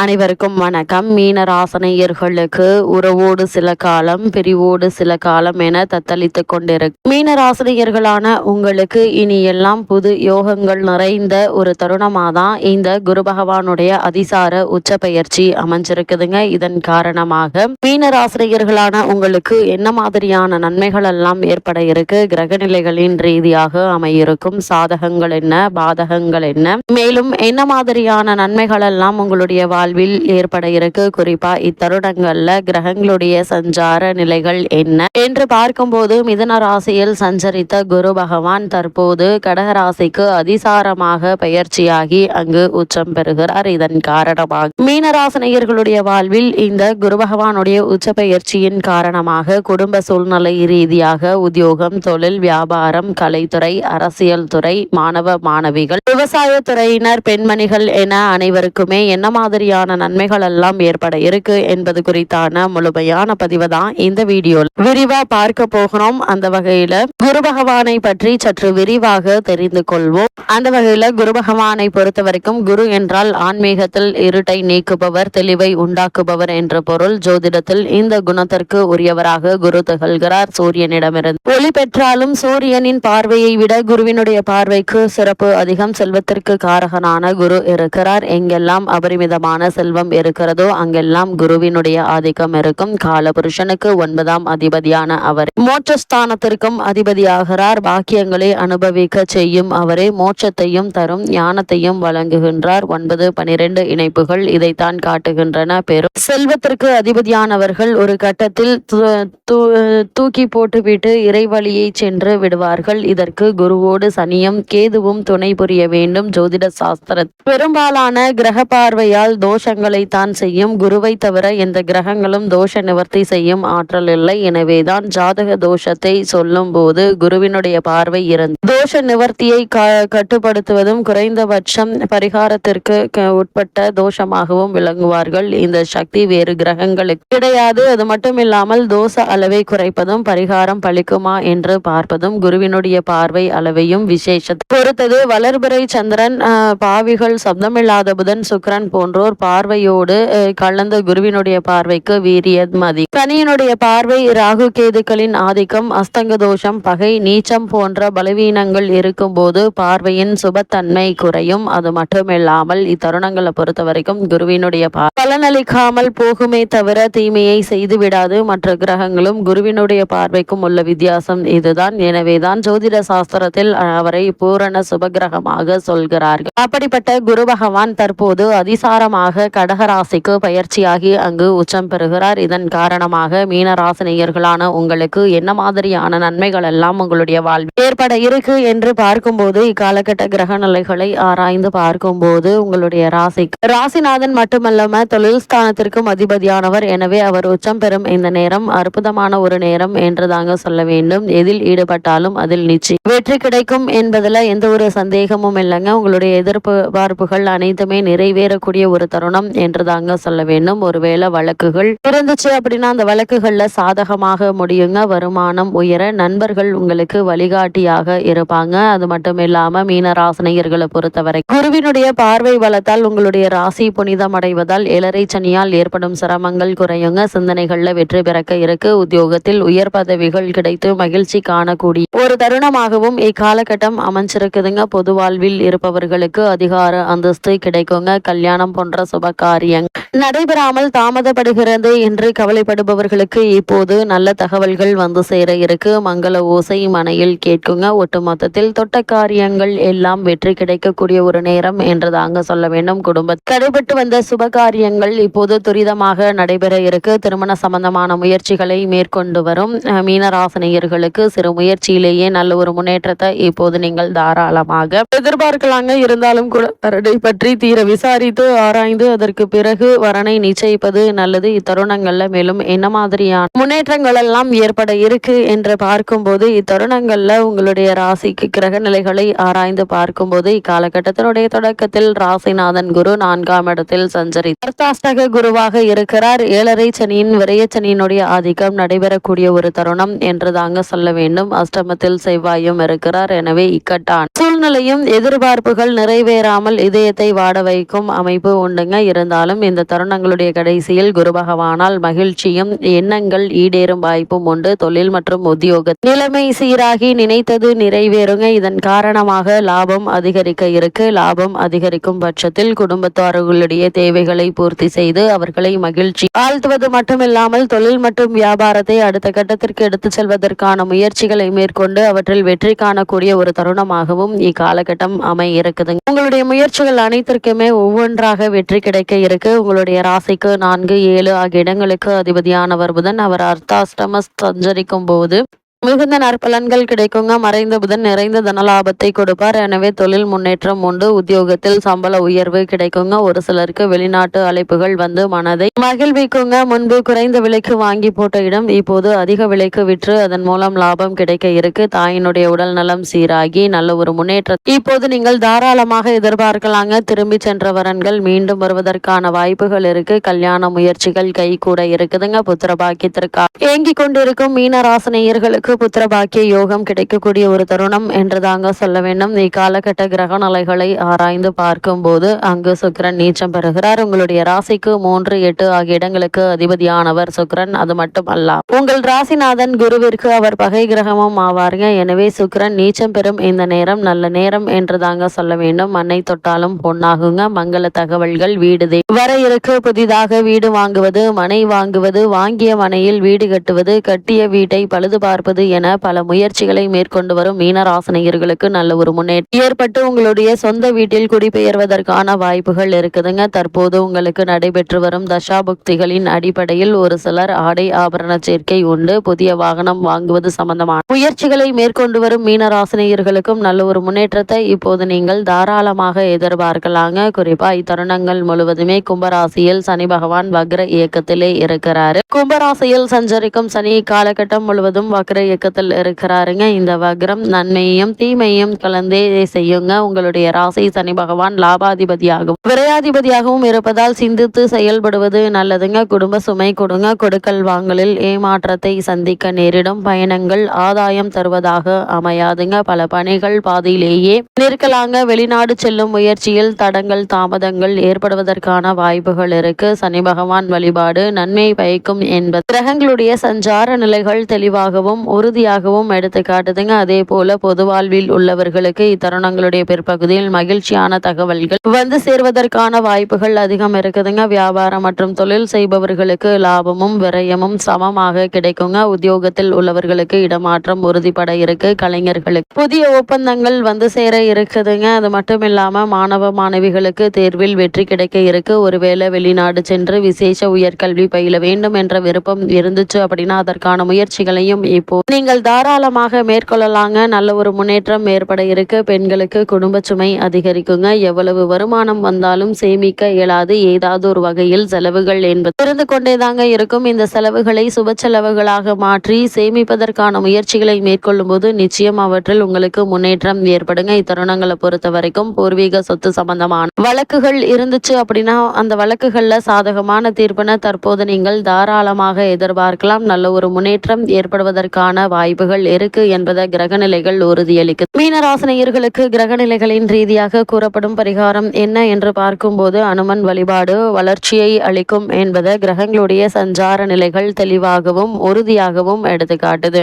அனைவருக்கும் வணக்கம். மீனராசினியர்களுக்கு உறவோடு சில காலம், பிரிவோடு சில காலம் என தத்தளித்துக் கொண்டிருக்கும் மீனராசினியர்களான உங்களுக்கு இனி எல்லாம் புது யோகங்கள் நிறைந்த ஒரு தருணமாதான் இந்த குரு பகவானுடைய அதிசார உச்ச பயிற்சி அமைஞ்சிருக்குதுங்க. இதன் காரணமாக மீனராசினியர்களான உங்களுக்கு என்ன மாதிரியான நன்மைகள் எல்லாம் ஏற்பட இருக்கு, கிரக நிலைகளின் ரீதியாக அமையிருக்கும் சாதகங்கள் என்ன, பாதகங்கள் என்ன, மேலும் என்ன மாதிரியான நன்மைகள் எல்லாம் உங்களுடைய வாழ்வில் ஏற்பட இருக்கு, குறிப்பா இத்தருணங்கள்ல கிரகங்களுடைய சஞ்சார நிலைகள் என்ன என்று பார்க்கும்போது மிதுன ராசியில் சஞ்சரித்த குரு பகவான் தற்போது கடக ராசிக்கு அதிசாரமாக பயிற்சியாகி அங்கு உச்சம் பெறுகிறார். இதன் காரணமாக மீனராசினியர்களுடைய வாழ்வில் இந்த குரு பகவானுடைய உச்ச பயிற்சியின் காரணமாக குடும்ப சூழ்நிலை ரீதியாக உத்தியோகம், தொழில், வியாபாரம், கலைத்துறை, அரசியல் துறை, மாணவ மாணவிகள், விவசாயத்துறையினர், பெண்மணிகள் என அனைவருக்குமே என்ன மாதிரியான நன்மைகள் எல்லாம் ஏற்பட இருக்கு என்பது குறித்தான முழுமையான பதிவு தான் இந்த வீடியோல விரிவா பார்க்க போகிறோம். அந்த வகையில குரு பகவானை பற்றி சற்று விரிவாக தெரிந்து கொள்வோம். அந்த வகையில குரு பகவானை பொறுத்த வரைக்கும் குரு என்றால் ஆன்மீகத்தில் இருட்டை நீக்குபவர், தெளிவை உண்டாக்குபவர் என்ற பொருள். ஜோதிடத்தில் இந்த குணத்திற்கு உரியவராக குரு திகழ்கிறார். சூரியனிடமிருந்து ஒளி பெற்றாலும் சூரியனின் பார்வையை விட குருவினுடைய பார்வைக்கு சிறப்பு அதிகம். செல்வத்திற்கு காரகனான குரு இருக்கிறார். எங்கெல்லாம் அபரிமிதமான செல்வம் இருக்கிறதோ அங்கெல்லாம் குருவினுடைய ஆதிக்கம் இருக்கும். காலபுருஷனுக்கு 9ஆம் அதிபதியான அவர் மோட்சஸ்தானத்திற்கும் அதிபதியாகிறார். பாக்கியங்களை அனுபவிக்க செய்யும் அவரே மோட்சத்தையும் தரும், ஞானத்தையும் வழங்குகின்றார். 9, 12 இணைப்புகள் இதைத்தான் காட்டுகின்றன. பெரும் செல்வத்திற்கு அதிபதியானவர்கள் ஒரு கட்டத்தில் தூக்கி போட்டுவிட்டு இறைவழியை சென்று விடுவார்கள். இதற்கு குருவோடு சனியும் கேதுவும் துணை புரிய வேண்டும். ஜோதிட சாஸ்திர பெரும்பாலான கிரக பார்வையால் தோஷங்களை தான் செய்யும். குருவை தவிர எந்த கிரகங்களும் தோஷ நிவர்த்தி செய்யும் ஆற்றல் இல்லை. எனவேதான் ஜாதக தோஷத்தை சொல்லும் போது குருவினுடைய பார்வை இருந்து தோஷ நிவர்த்தியை கட்டுப்படுத்துவதும் குறைந்தபட்சம் பரிகாரத்திற்கு உட்பட்ட தோஷமாகவும் விளங்குவார்கள். இந்த சக்தி வேறு கிரகங்களுக்கு கிடையாது. அது மட்டும் இல்லாமல் தோஷ அளவை குறைப்பதும் பரிகாரம் பலிக்குமா என்று பார்ப்பதும் குருவினுடைய பார்வை அளவையும் விசேஷத்தை பொறுத்தது. வளர்பிறை சந்திரன், பாவிகள், சப்தமில்லாத புதன், சுக்கிரன் போன்றோர் பார்வையோடு கலந்த குருவினுடைய பார்வைக்கு வீரியம் அதிகம். சனியினுடைய பார்வை, ராகு கேதுக்களின் ஆதிக்கம், அஸ்தங்க தோஷம், பகை, நீச்சம் போன்ற பலவீனங்கள் இருக்கும் போது பார்வையின் சுபத்தன்மை குறையும். அது மட்டுமில்லாமல் இத்தருணங்களை பொறுத்த வரைக்கும் குருவினுடைய பலனளிக்காமல் போகுமே தவிர தீமையை செய்து விடாது. மற்ற கிரகங்களும் குருவினுடைய பார்வைக்கும் உள்ள வித்தியாசம் இதுதான். எனவேதான் ஜோதிட சாஸ்திரத்தில் அவரை பூரண சுபகிரகமாக சொல்கிறார்கள். அப்படிப்பட்ட குரு பகவான் தற்போது அதிசாரமாக கடகராசிக்கு பயிற்சியாகி அங்கு உச்சம் பெறுகிறார். இதன் காரணமாக மீனராசினியர்களான உங்களுக்கு என்ன மாதிரியான நன்மைகள் எல்லாம் உங்களுடைய வாழ்வில் ஏற்பட இருக்கு என்று பார்க்கும்போது இக்காலகட்ட கிரக நிலைகளை ஆராய்ந்து பார்க்கும்போது உங்களுடைய ராசிநாதன் மட்டுமல்லாம தொழில் ஸ்தானத்திற்கும் அதிபதியானவர். எனவே அவர் உச்சம் பெறும் இந்த நேரம் அற்புதமான ஒரு நேரம் என்று தாங்க சொல்ல வேண்டும். எதில் ஈடுபட்டாலும் அதில் நிச்சயம் வெற்றி கிடைக்கும் என்பதுல எந்த ஒரு சந்தேகமும் இல்லைங்க. உங்களுடைய எதிர்பார்ப்புகள் அனைத்துமே நிறைவேறக்கூடிய ஒரு தருணம் என்று தாங்க சொல்ல வேண்டும். ஒருவேளை வழக்குகள் இருந்துச்சு அப்படின்னா அந்த வழக்குகள்ல சாதகமாக முடியுங்க. வருமானம் உயர, நண்பர்கள் உங்களுக்கு வழிகாட்டியாக இருப்பாங்க. அது மட்டும் இல்லாம மீனராசினியர்களை பொறுத்தவரை குருவினுடைய பார்வை பலத்தால் உங்களுடைய ராசி புனிதம் அடைவதால் ஏழரை சனியால் ஏற்படும் சிரமங்கள் குறையுங்க. சிந்தனைகள்ல வெற்றி பிறக்க இருக்கு. உத்தியோகத்தில் உயர் பதவிகள் கிடைத்து மகிழ்ச்சி காணக்கூடிய ஒரு தருணமாகவும் இக்காலகட்டம் அமைஞ்சிருக்குதுங்க. பொது வாழ்வில் இருப்பவர்களுக்கு அதிகார அந்தஸ்து கிடைக்குங்க. கல்யாணம் போன்ற சுப காரியங்கள் நடைபெறாமல் தாமதப்படுகிறது என்று கவலைப்படுபவர்களுக்கு இப்போது நல்ல தகவல்கள் வந்து சேர இருக்கு. மங்கள ஓசை மனையில் கேட்குங்க. ஒட்டுமொத்தத்தில் தொட்ட காரியங்கள் எல்லாம் வெற்றி கிடைக்கக்கூடிய ஒரு நேரம் என்று தாங்க சொல்ல வேண்டும். குடும்ப தடைபட்டு வந்த சுப காரியங்கள் இப்போது துரிதமாக நடைபெற இருக்கு. திருமண சம்பந்தமான முயற்சிகளை மேற்கொண்டு வரும் மீனராசினியர்களுக்கு சிறு முயற்சியிலேயே நல்ல ஒரு முன்னேற்றத்தை இப்போது நீங்கள் தாராளமாக எதிர்பார்க்கலாங்க. இருந்தாலும் கூட வரனை பற்றி தீர விசாரித்து ஆராய்ந்து அதற்கு பிறகு வரனை நிச்சயிப்பது நல்லது. இத்தருணங்கள்ல மேலும் என்ன மாதிரியான முன்னேற்றங்கள் எல்லாம் ஏற்பட இருக்கு என்று பார்க்கும்போது இத்தருணங்கள்ல உங்களுடைய ராசிக்கு கிரக நிலைகளை ஆராய்ந்து பார்க்கும்போது இக்காலகட்டத்தினுடைய தொடக்கத்தில் ராசிநாதன் குரு 4ஆம் இடத்தில் சஞ்சரி அர்த்தாஷ்டக குருவாக இருக்கிறார். ஏழரை சனியின் விரயச்சனியினுடைய ஆதிக்கம் நடைபெறக்கூடிய ஒரு தருணம் என்று தாங்க சொல்ல வேண்டும். அஷ்டமத்தில் செவ்வாயும் இருக்கிறார். எனவே இக்கட்டான சூழ்நிலை சூழ்நிலையும் எதிர்பார்ப்புகள் நிறைவேறாமல் இதயத்தை வாட வைக்கும் அமைப்பு உண்டுங்க. இருந்தாலும் இந்த தருணங்களுடைய கடைசியில் குரு பகவானால் மகிழ்ச்சியும் எண்ணங்கள் ஈடேறும் வாய்ப்பும் உண்டு. தொழில் மற்றும் உத்தியோக நிலைமை சீராகி நினைத்தது நிறைவேறுங்க. இதன் காரணமாக லாபம் அதிகரிக்க இருக்கு. லாபம் அதிகரிக்கும் பட்சத்தில் குடும்பத்தார்களுடைய தேவைகளை பூர்த்தி செய்து அவர்களை மகிழ்ச்சி ஆழ்த்துவது மட்டுமில்லாமல் தொழில் மற்றும் வியாபாரத்தை அடுத்த கட்டத்திற்கு எடுத்துச் செல்வதற்கான முயற்சிகளை மேற்கொண்டு அவற்றில் வெற்றி காணக்கூடிய ஒரு தருணமாகவும் இக்காலகட்டம் இருக்குதுங்க. உங்களுடைய முயற்சிகள் அனைத்திற்குமே ஒவ்வொன்றாக வெற்றி கிடைக்க இருக்கு. உங்களுடைய ராசிக்கு 4, 7 ஆகிய இடங்களுக்கு அதிபதியானவர் புதன். அவர் அர்த்தாஷ்டம சஞ்சரிக்கும் போது மிகுந்த நற்பலன்கள் கிடைக்குங்க. மறைந்த புதன் நிறைந்த தனலாபத்தை கொடுப்பார். எனவே தொழில் முன்னேற்றம் உண்டு. உத்தியோகத்தில் சம்பள உயர்வு கிடைக்குங்க. ஒரு சிலருக்கு வெளிநாட்டு அழைப்புகள் வந்து மனதை மகிழ்விக்குங்க. முன்பு குறைந்த விலைக்கு வாங்கி போட்ட இடம் இப்போது அதிக விலைக்கு விற்று அதன் மூலம் லாபம் கிடைக்க இருக்கு. தாயினுடைய உடல் நலம் சீராகி நல்ல ஒரு முன்னேற்றம் இப்போது நீங்கள் தாராளமாக எதிர்பார்க்கலாங்க. திரும்பி சென்ற வரன்கள் மீண்டும் வருவதற்கான வாய்ப்புகள் இருக்கு. கல்யாண முயற்சிகள் கை கூட இருக்குதுங்க. புத்திர பாக்கியத்திற்காக ஏங்கிக் கொண்டிருக்கும் மீனராசினியர்களுக்கு புத்திரபாக்கிய யோகம் கிடைக்கக்கூடிய ஒரு தருணம் என்று தாங்க சொல்ல வேண்டும். இக்காலகட்ட கிரக நிலைகளை ஆராய்ந்து பார்க்கும் போது அங்கு சுக்கிரன் நீச்சம் பெறுகிறார். உங்களுடைய ராசிக்கு 3, 8 ஆகிய இடங்களுக்கு அதிபதியானவர் சுக்கிரன். அது மட்டும் அல்ல, உங்கள் ராசிநாதன் குருவிற்கு அவர் பகை கிரகமும் ஆவாருங்க. எனவே சுக்கிரன் நீச்சம் பெறும் இந்த நேரம் நல்ல நேரம் என்று தாங்க சொல்ல வேண்டும். மண்ணை தொட்டாலும் பொன்னாகுங்க. மங்கள தகவல்கள் வீடு வர இருக்கு. புதிதாக வீடு வாங்குவது, மனை வாங்குவது, வாங்கிய மனையில் வீடு கட்டுவது, கட்டிய வீட்டை பழுது பார்ப்பது என பல முயற்சிகளை மேற்கொண்டு வரும் மீனராசினியர்களுக்கு நல்ல ஒரு முன்னேற்றம் ஏற்பட்டு உங்களுடைய சொந்த வீட்டில் குடிபெயர்வதற்கான வாய்ப்புகள் இருக்குதுங்க. தற்போது உங்களுக்கு நடைபெற்று வரும் தசாபுக்திகளின் அடிப்படையில் ஒரு சிலர் ஆடை ஆபரண சேர்க்கை உண்டு. புதிய வாகனம் வாங்குவது சம்பந்தமான முயற்சிகளை மேற்கொண்டு வரும் மீனராசினியர்களுக்கும் நல்ல ஒரு முன்னேற்றத்தை இப்போது நீங்கள் தாராளமாக எதிர்பார்க்கலாங்க. குறிப்பா இத்தருணங்கள் முழுவதுமே கும்பராசியில் சனி பகவான் வக்ர இயக்கத்திலே இருக்கிறாரு. கும்பராசியில் சஞ்சரிக்கும் சனி காலகட்டம் முழுவதும் வக்ர இயக்கத்தில் இருக்கிறாருங்க. இந்த வக்ரம் நன்மையும் தீமையும் கலந்தே செய்யுங்க. உங்களுடைய ராசி சனி பகவான் லாபாதிபதியாகவும் விரையாதிபதியாகவும் இருப்பதால் சிந்தித்து செயல்படுவது நல்லதுங்க. குடும்ப சுமை கொடுங்க. கொடுக்கல் வாங்கலில் ஏமாற்றத்தை சந்திக்க நேரிடும். பயணங்கள் ஆதாயம் தருவதாக அமையாதுங்க. பல பணிகள் பாதியிலேயே நிற்கலாங்க. வெளிநாடு செல்லும் முயற்சியில் தடங்கள் தாமதங்கள் ஏற்படுவதற்கான வாய்ப்புகள் இருக்கு. சனி பகவான் வழிபாடு நன்மை பயக்கும் என்பது கிரகங்களுடைய சஞ்சார நிலைகள் தெளிவாகவும் உறுதியாகவும் எடுத்து காட்டுதுங்க. அதே போல பொது வாழ்வில் உள்ளவர்களுக்கு இத்தருணங்களுடைய பிற்பகுதியில் மகிழ்ச்சியான தகவல்கள் வந்து சேர்வதற்கான வாய்ப்புகள் அதிகம் இருக்குதுங்க. வியாபாரம் மற்றும் தொழில் செய்பவர்களுக்கு லாபமும் விரயமும் சமமாக கிடைக்குங்க. உத்தியோகத்தில் உள்ளவர்களுக்கு இடமாற்றம் உறுதிப்பட இருக்கு. கலைஞர்களுக்கு புதிய ஒப்பந்தங்கள் வந்து சேர இருக்குதுங்க. அது மட்டும் இல்லாம மாணவ மாணவிகளுக்கு தேர்வில் வெற்றி கிடைக்க இருக்கு. ஒருவேளை வெளிநாடு சென்று விசேஷ உயர்கல்வி பயில வேண்டும் என்ற விருப்பம் இருந்துச்சு அப்படின்னா அதற்கான முயற்சிகளையும் இப்போ நீங்கள் தாராளமாக மேற்கொள்ளலாங்க. நல்ல ஒரு முன்னேற்றம் ஏற்பட இருக்கு. பெண்களுக்கு குடும்ப சுமை அதிகரிக்குங்க. எவ்வளவு வருமானம் வந்தாலும் சேமிக்க இயலாது. ஏதாவது ஒரு வகையில் செலவுகள் என்பது இருந்து கொண்டேதாங்க இருக்கும். இந்த செலவுகளை சுப செலவுகளாக மாற்றி சேமிப்பதற்கான முயற்சிகளை மேற்கொள்ளும் போது நிச்சயம் அவற்றில் உங்களுக்கு முன்னேற்றம் ஏற்படுங்க. இத்தருணங்களை பொறுத்த வரைக்கும் பூர்வீக சொத்து சம்பந்தமான வழக்குகள் இருந்துச்சு அப்படின்னா அந்த வழக்குகள்ல சாதகமான தீர்ப்பினை தற்போது நீங்கள் தாராளமாக எதிர்பார்க்கலாம். நல்ல ஒரு முன்னேற்றம் ஏற்படுவதற்கான வாய்ப்புகள் இருக்கு என்பதை கிரகநிலைகள் உறுதியளிக்கு. மீனராசினியர்களுக்கு கிரகநிலைகளின் ரீதியாக கூறப்படும் பரிகாரம் என்ன என்று பார்க்கும்போது அனுமன் வழிபாடு வளர்ச்சியை அளிக்கும் என்பதை கிரகங்களுடைய சஞ்சார நிலைகள் தெளிவாகவும் உறுதியாகவும் எடுத்துக்காட்டுது.